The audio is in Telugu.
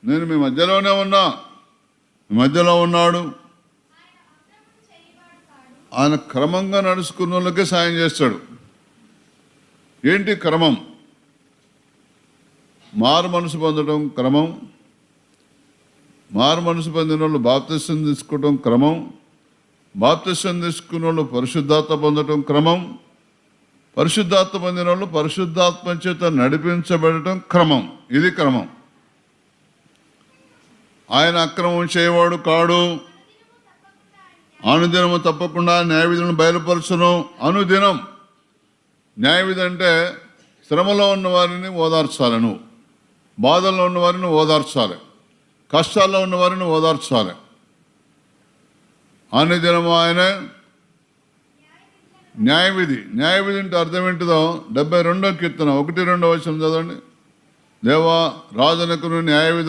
నేను మీ మధ్యలోనే ఉన్నా, మీ మధ్యలో ఉన్నాడు. ఆయన క్రమంగా నడుచుకున్న వాళ్ళకే సాయం చేస్తాడు. ఏంటి క్రమం? మారు మనసు పొందడం క్రమం, మారు మనసు పొందిన వాళ్ళు బాప్తిసం తీసుకోవడం క్రమం, బాప్తిసం తీసుకున్న వాళ్ళు పరిశుద్ధాత్మ పొందడం క్రమం, పరిశుద్ధాత్మ పొందిన వాళ్ళు పరిశుద్ధాత్మ చేత నడిపించబడటం క్రమం. ఇది క్రమం. ఆయన అక్రమం చేయవాడు కాడు, అనుదినము తప్పకుండా న్యాయవిధులను బయలుపరచును. అనుదినం న్యాయవిధి అంటే శ్రమలో ఉన్న వారిని ఓదార్చాలి, నువ్వు బాధల్లో ఉన్న వారిని ఓదార్చాలి, కష్టాల్లో ఉన్న వారిని ఓదార్చాలి. అనుదినము ఆయన న్యాయవిధి. న్యాయవిధి అంటే అర్థం ఏంటిదో 72వ కీర్తన 1-2 వచనం చదవండి. దేవా రాజునకు న్యాయవిధి